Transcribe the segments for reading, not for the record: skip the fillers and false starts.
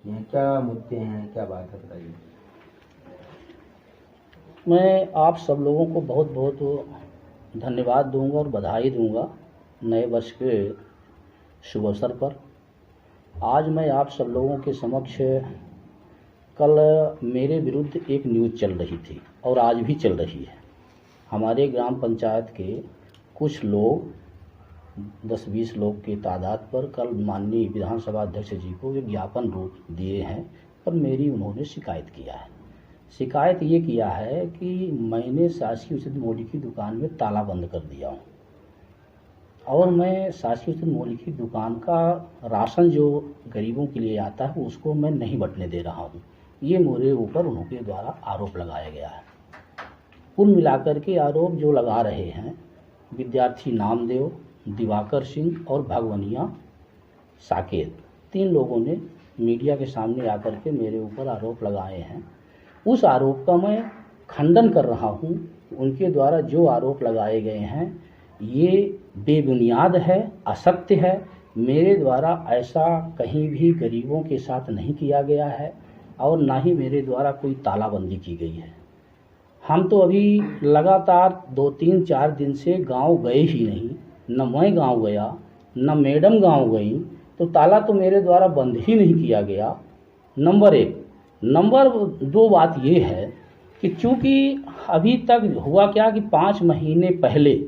हैं, क्या मुद्दे हैं, क्या बात है, बताइए। मैं आप सब लोगों को बहुत बहुत धन्यवाद दूंगा और बधाई दूंगा नए वर्ष के शुभ अवसर पर। आज मैं आप सब लोगों के समक्ष कल मेरे विरुद्ध एक न्यूज़ चल रही थी और आज भी चल रही है। हमारे ग्राम पंचायत के कुछ लोग 10-20 लोग की तादाद पर कल माननीय विधानसभा अध्यक्ष जी को एक ज्ञापन रूप दिए हैं, पर मेरी उन्होंने शिकायत किया है। शिकायत ये किया है कि मैंने शासकीय उचित मूल्य की दुकान में ताला बंद कर दिया हूँ और मैं शासकीय उचित मूल्य की दुकान का राशन जो गरीबों के लिए आता है उसको मैं नहीं बंटने दे रहा हूँ। ये मेरे ऊपर उनके द्वारा आरोप लगाया गया है। कुल मिलाकर के आरोप जो लगा रहे हैं, विद्यार्थी नामदेव, दिवाकर सिंह और भगवनिया साकेत, 3 लोगों ने मीडिया के सामने आकर के मेरे ऊपर आरोप लगाए हैं। उस आरोप का मैं खंडन कर रहा हूँ। उनके द्वारा जो आरोप लगाए गए हैं ये बेबुनियाद है, असत्य है। मेरे द्वारा ऐसा कहीं भी गरीबों के साथ नहीं किया गया है और ना ही मेरे द्वारा कोई तालाबंदी की गई है। हम तो अभी लगातार 2-3-4 दिन से गांव गए ही नहीं, न मैं गांव गया न मैडम गांव गई, तो ताला तो मेरे द्वारा बंद ही नहीं किया गया। नंबर 1। नंबर 2 बात ये है कि चूँकि अभी तक हुआ क्या कि 5 महीने पहले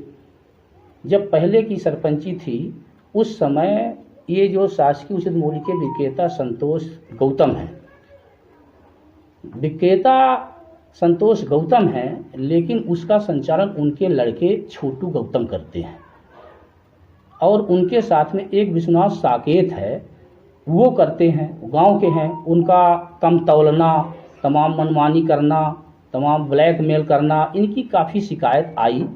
जब पहले की सरपंची थी, उस समय ये जो शासकीय उचित मूल्य के विक्रेता संतोष गौतम हैं, विक्रेता संतोष गौतम हैं, लेकिन उसका संचालन उनके लड़के छोटू गौतम करते हैं और उनके साथ में एक विश्वनाथ साकेत है, वो करते हैं, गांव के हैं। उनका कम तौलना, तमाम मनमानी करना, तमाम ब्लैकमेल करना, इनकी काफ़ी शिकायत आई।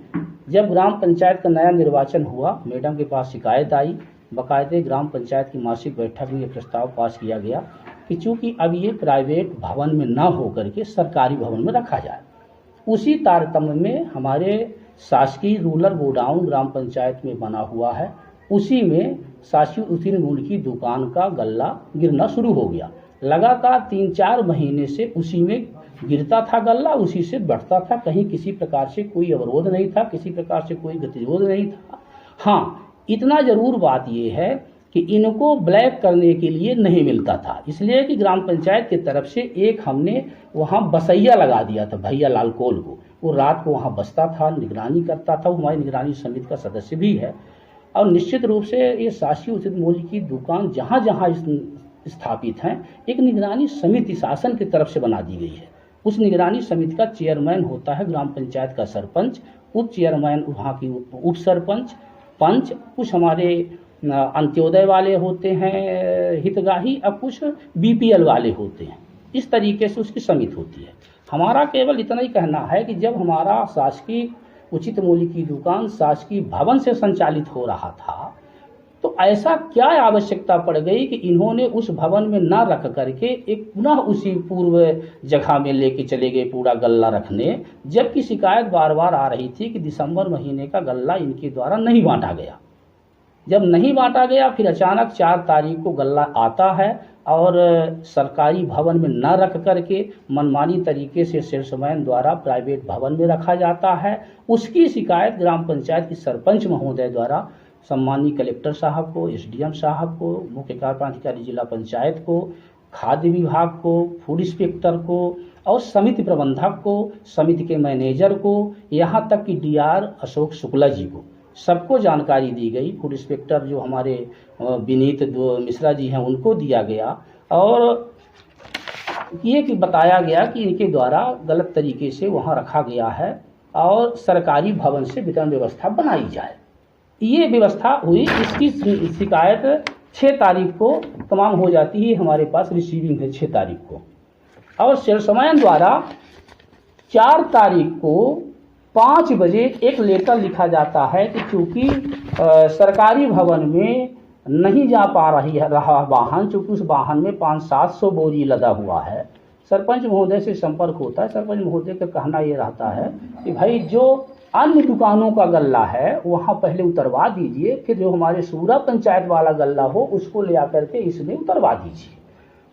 जब ग्राम पंचायत का नया निर्वाचन हुआ, मैडम के पास शिकायत आई। बाकायदे ग्राम पंचायत की मासिक बैठक में ये प्रस्ताव पास किया गया कि चूँकि अब ये प्राइवेट भवन में ना हो करके सरकारी भवन में रखा जाए। उसी तारतम्य में हमारे शासकीय रूरल गोडाउन ग्राम पंचायत में बना हुआ है, उसी में शासकीय उचित मूल्य की दुकान का गल्ला गिरना शुरू हो गया। लगातार 3-4 महीने से उसी में गिरता था गल्ला, उसी से बढ़ता था। कहीं किसी प्रकार से कोई अवरोध नहीं था, किसी प्रकार से कोई गतिरोध नहीं था। हाँ, इतना ज़रूर बात ये है कि इनको ब्लैक करने के लिए नहीं मिलता था, इसलिए कि ग्राम पंचायत की तरफ से एक हमने वहाँ बसैया लगा दिया था, भैया लाल कोल को। वो रात को वहाँ बसता था, निगरानी करता था। वो हमारी निगरानी समिति का सदस्य भी है। और निश्चित रूप से ये शासकीय उचित मूल्य की दुकान जहाँ जहाँ स्थापित हैं, एक निगरानी समिति शासन की तरफ से बना दी गई है। उस निगरानी समिति का चेयरमैन होता है ग्राम पंचायत का सरपंच, उप चेयरमैन वहाँ की उप सरपंच, पंच, कुछ हमारे अंत्योदय वाले होते हैं हितग्राही, अब कुछ बीपीएल वाले होते हैं। इस तरीके से उसकी समिति होती है। हमारा केवल इतना ही कहना है कि जब हमारा शासकीय उचित मूल्य की दुकान शासकीय भवन से संचालित हो रहा था, तो ऐसा क्या आवश्यकता पड़ गई कि इन्होंने उस भवन में ना रख करके एक पुनः उसी पूर्व जगह में लेके चले गए पूरा गल्ला रखने, जबकि शिकायत बार बार आ रही थी कि दिसंबर महीने का गल्ला इनके द्वारा नहीं बांटा गया। जब नहीं बांटा गया, फिर अचानक 4 तारीख को गल्ला आता है और सरकारी भवन में न रख करके मनमानी तरीके से सेल्समैन द्वारा प्राइवेट भवन में रखा जाता है। उसकी शिकायत ग्राम पंचायत की सरपंच महोदय द्वारा सम्मानीय कलेक्टर साहब को, एसडीएम साहब को, मुख्य कार्यपालन अधिकारी जिला पंचायत को, खाद्य विभाग को, फूड इंस्पेक्टर को और समिति प्रबंधक को, समिति के मैनेजर को, यहाँ तक कि डीआर अशोक शुक्ला जी को, सबको जानकारी दी गई। फूड इंस्पेक्टर जो हमारे विनीत मिश्रा जी हैं उनको दिया गया और ये कि बताया गया कि इनके द्वारा गलत तरीके से वहाँ रखा गया है और सरकारी भवन से वितरण व्यवस्था बनाई जाए। ये व्यवस्था हुई। इसकी शिकायत 6 तारीख को तमाम हो जाती है, हमारे पास रिसीविंग है 6 तारीख को, और सेल्समैन द्वारा 4 तारीख को 5 बजे एक लेटर लिखा जाता है कि चूँकि सरकारी भवन में नहीं जा पा रहा वाहन, चूँकि उस वाहन में 500-700 बोरी लदा हुआ है। सरपंच महोदय से संपर्क होता है। सरपंच महोदय का कहना ये रहता है कि भाई जो अन्य दुकानों का गल्ला है वहाँ पहले उतरवा दीजिए, फिर जो हमारे सूरा पंचायत वाला गल्ला हो उसको ले आकर के इसमें उतरवा दीजिए।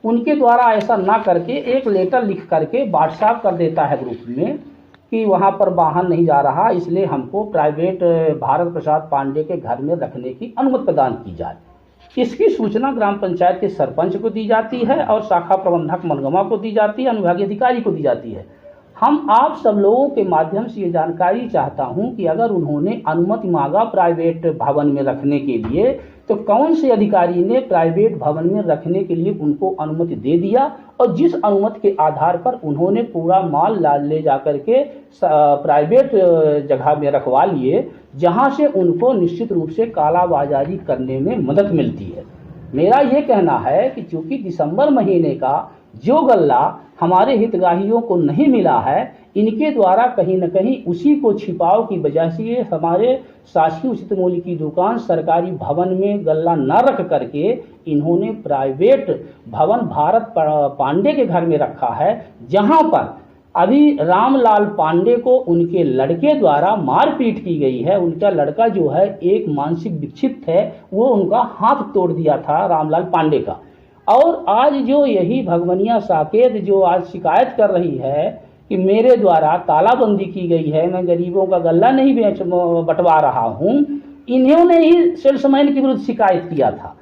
उनके द्वारा ऐसा ना करके एक लेटर लिख करके व्हाट्सएप कर देता है ग्रुप में कि वहाँ पर वाहन नहीं जा रहा, इसलिए हमको प्राइवेट भारत प्रसाद पांडे के घर में रखने की अनुमति प्रदान की जाए। इसकी सूचना ग्राम पंचायत के सरपंच को दी जाती है और शाखा प्रबंधक मनगमा को दी जाती है, अनुविभागीय अधिकारी को दी जाती है। हम आप सब लोगों के माध्यम से ये जानकारी चाहता हूं कि अगर उन्होंने अनुमति मांगा प्राइवेट भवन में रखने के लिए, तो कौन से अधिकारी ने प्राइवेट भवन में रखने के लिए उनको अनुमति दे दिया, और जिस अनुमति के आधार पर उन्होंने पूरा माल ले जा करके प्राइवेट जगह में रखवा लिए, जहां से उनको निश्चित रूप से कालाबाजारी करने में मदद मिलती है। मेरा ये कहना है कि चूंकि दिसंबर महीने का जो गल्ला हमारे हितग्राहियों को नहीं मिला है, इनके द्वारा कहीं न कहीं उसी को छिपाव की वजह से हमारे शासकीय उचित मूल्य की दुकान सरकारी भवन में गल्ला न रख करके इन्होंने प्राइवेट भवन भारत पांडे के घर में रखा है, जहां पर अभी रामलाल पांडे को उनके लड़के द्वारा मारपीट की गई है। उनका लड़का जो है एक मानसिक विक्षिप्त है, वो उनका हाथ तोड़ दिया था रामलाल पांडे का। और आज जो यही भगवनिया साकेत जो आज शिकायत कर रही है कि मेरे द्वारा तालाबंदी की गई है, मैं गरीबों का गल्ला नहीं बंटवा रहा हूँ, इन्होंने ही सेल्समैन के विरुद्ध शिकायत किया था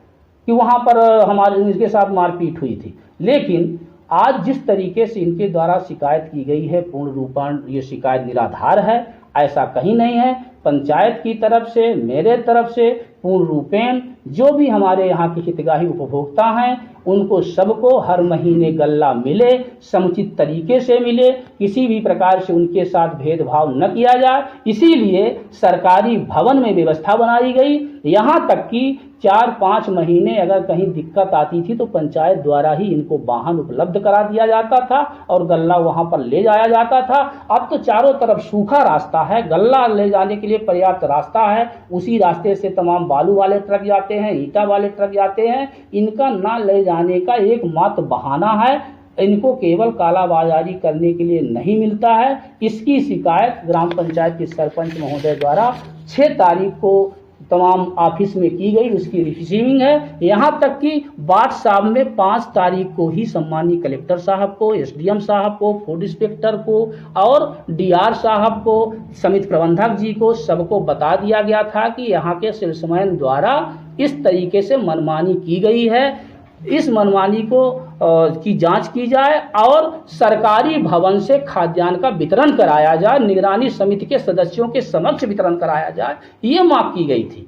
कि वहाँ पर हमारे इनके साथ मारपीट हुई थी। लेकिन आज जिस तरीके से इनके द्वारा शिकायत की गई है, पूर्ण रूपान ये शिकायत निराधार है, ऐसा कहीं नहीं है। पंचायत की तरफ से, मेरे तरफ से पूर्ण रूपेण जो भी हमारे यहाँ के हितग्राही उपभोक्ता हैं, उनको सबको हर महीने गल्ला मिले, समुचित तरीके से मिले, किसी भी प्रकार से उनके साथ भेदभाव न किया जाए। इसीलिए सरकारी भवन में व्यवस्था बनाई गई। यहाँ तक कि 4-5 महीने अगर कहीं दिक्कत आती थी तो पंचायत द्वारा ही इनको वाहन उपलब्ध करा दिया जाता था और गल्ला वहाँ पर ले जाया जाता था। अब तो चारों तरफ सूखा रास्ता है, गल्ला ले जाने के लिए पर्याप्त रास्ता है, उसी रास्ते से तमाम बालू वाले ट्रक जाते हैं, ईंटा वाले ट्रक जाते हैं। इनका ना ले जाने का एकमात्र बहाना है, इनको केवल कालाबाजारी करने के लिए नहीं मिलता है। इसकी शिकायत ग्राम पंचायत के सरपंच महोदय द्वारा 6 तारीख को तमाम ऑफिस में की गई, उसकी रिसीविंग है। यहाँ तक कि व्हाट्सएप में 5 तारीख को ही सम्मानीय कलेक्टर साहब को, एसडीएम साहब को, फूड इंस्पेक्टर को और डीआर साहब को, समिति प्रबंधक जी को, सबको बता दिया गया था कि यहाँ के सेल्समैन द्वारा इस तरीके से मनमानी की गई है। इस मनमानी को की जांच की जाए और सरकारी भवन से खाद्यान्न का वितरण कराया जाए, निगरानी समिति के सदस्यों के समक्ष वितरण कराया जाए, ये मांग की गई थी।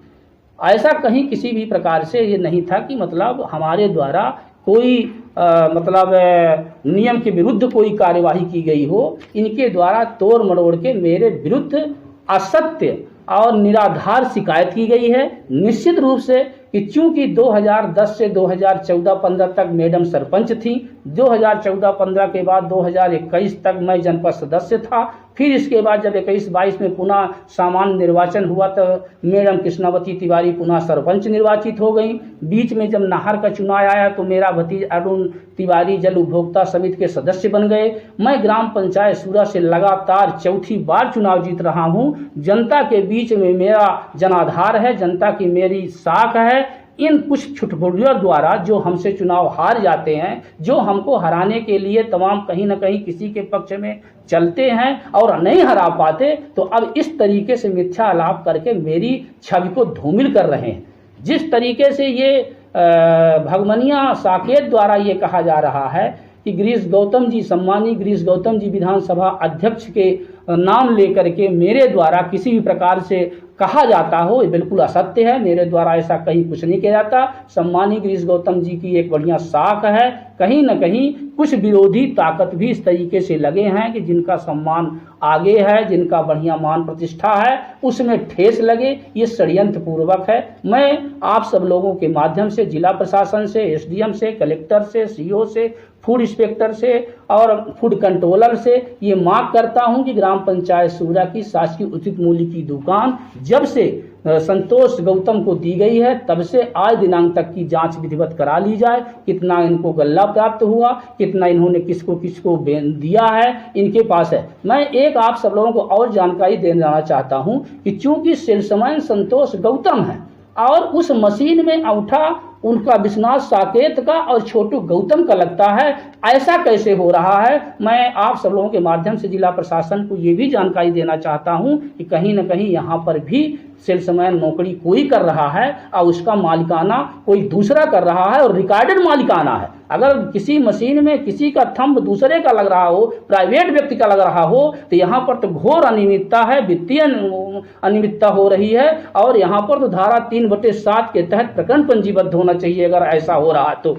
ऐसा कहीं किसी भी प्रकार से ये नहीं था कि मतलब हमारे द्वारा कोई नियम के विरुद्ध कोई कार्यवाही की गई हो। इनके द्वारा तोड़ मरोड़ के मेरे विरुद्ध असत्य और निराधार शिकायत की गई है। निश्चित रूप से कि चूंकि 2010 से 2014-15 तक मैडम सरपंच थी, 2014-15 के बाद 2021 तक मैं जनपद सदस्य था, फिर इसके बाद जब 21-22 में पुनः सामान्य निर्वाचन हुआ तो मैडम कृष्णावती तिवारी पुनः सरपंच निर्वाचित हो गई। बीच में जब नाहर का चुनाव आया तो मेरा भतीजा अरुण तिवारी जल उपभोक्ता समिति के सदस्य बन गए। मैं ग्राम पंचायत सूरा से लगातार 4थी बार चुनाव जीत रहा हूं। जनता के बीच में मेरा जनाधार है, जनता की मेरी साख है। इन कुछ छुटपुटियों द्वारा जो हमसे चुनाव हार जाते हैं, जो हमको हराने के लिए तमाम कहीं न कहीं किसी के पक्ष में चलते हैं और नहीं हरा पाते, तो अब इस तरीके से मिथ्या आलाप करके मेरी छवि को धूमिल कर रहे हैं। जिस तरीके से ये भगवनिया साकेत द्वारा ये कहा जा रहा है कि गिरीश गौतम जी, सम्मानीय गिरीश गौतम जी विधानसभा अध्यक्ष के नाम लेकर के मेरे द्वारा किसी भी प्रकार से कहा जाता हो, ये बिल्कुल असत्य है। मेरे द्वारा ऐसा कहीं कुछ नहीं किया जाता। सम्मानीय गिरीश गौतम जी की एक बढ़िया साख है। कहीं न कहीं कुछ विरोधी ताकत भी इस तरीके से लगे हैं कि जिनका सम्मान आगे है, जिनका बढ़िया मान प्रतिष्ठा है, उसमें ठेस लगे, ये षड्यंत्र पूर्वक है। मैं आप सब लोगों के माध्यम से जिला प्रशासन से, एसडीएम से, कलेक्टर से, सीओ से, फूड इंस्पेक्टर से और फूड कंट्रोलर से ये मांग करता हूं कि ग्राम पंचायत सूरा की शासकीय उचित मूल्य की दुकान जब से संतोष गौतम को दी गई है, तब से आज दिनांक तक की जांच विधिवत करा ली जाए। कितना इनको गल्ला प्राप्त हुआ, कितना इन्होंने किसको किसको दिया है, इनके पास है। मैं एक आप सब लोगों को और जानकारी देना चाहता हूं कि चूंकि सेल्समैन संतोष गौतम है और उस मशीन में अंगूठा उनका विश्वनाथ साकेत का और छोटू गौतम का लगता है। ऐसा कैसे हो रहा है? मैं आप सब लोगों के माध्यम से जिला प्रशासन को ये भी जानकारी देना चाहता हूं कि कहीं न कहीं यहाँ पर भी सेल्समैन नौकरी कोई कर रहा है और उसका मालिकाना कोई दूसरा कर रहा है और रिकॉर्डेड मालिकाना है। अगर किसी मशीन में किसी का थंब दूसरे का लग रहा हो, प्राइवेट व्यक्ति का लग रहा हो, तो यहाँ पर तो घोर अनियमितता है, वित्तीय अनियमितता हो रही है और यहाँ पर तो धारा 3/7 के तहत प्रकरण पंजीबद्ध होना चाहिए अगर ऐसा हो रहा है तो।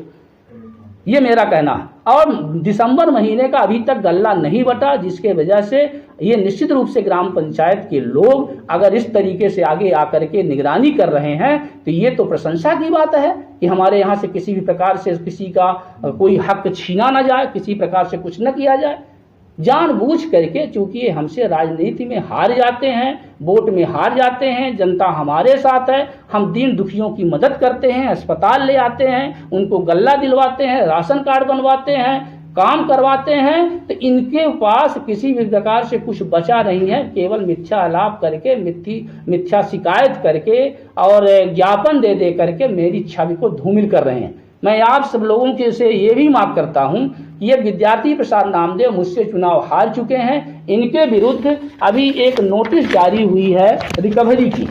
ये मेरा कहना है। और दिसंबर महीने का अभी तक गल्ला नहीं बटा, जिसके वजह से ये निश्चित रूप से ग्राम पंचायत के लोग अगर इस तरीके से आगे आकर के निगरानी कर रहे हैं तो ये तो प्रशंसा की बात है कि हमारे यहाँ से किसी भी प्रकार से किसी का कोई हक छीना ना जाए, किसी प्रकार से कुछ न किया जाए। जानबूझ करके, चूंकि ये हमसे राजनीति में हार जाते हैं, वोट में हार जाते हैं, जनता हमारे साथ है, हम दीन दुखियों की मदद करते हैं, अस्पताल ले आते हैं, उनको गल्ला दिलवाते हैं, राशन कार्ड बनवाते हैं, काम करवाते हैं, तो इनके पास किसी भी प्रकार से कुछ बचा नहीं है। केवल मिथ्या आलाप करके, मिथ्या शिकायत करके और ज्ञापन दे दे करके मेरी छवि को धूमिल कर रहे हैं। मैं आप सब लोगों के से ये भी मांग करता हूं कि ये विद्यार्थी प्रसाद नामदेव मुझसे चुनाव हार चुके हैं, इनके विरुद्ध अभी एक नोटिस जारी हुई है रिकवरी की।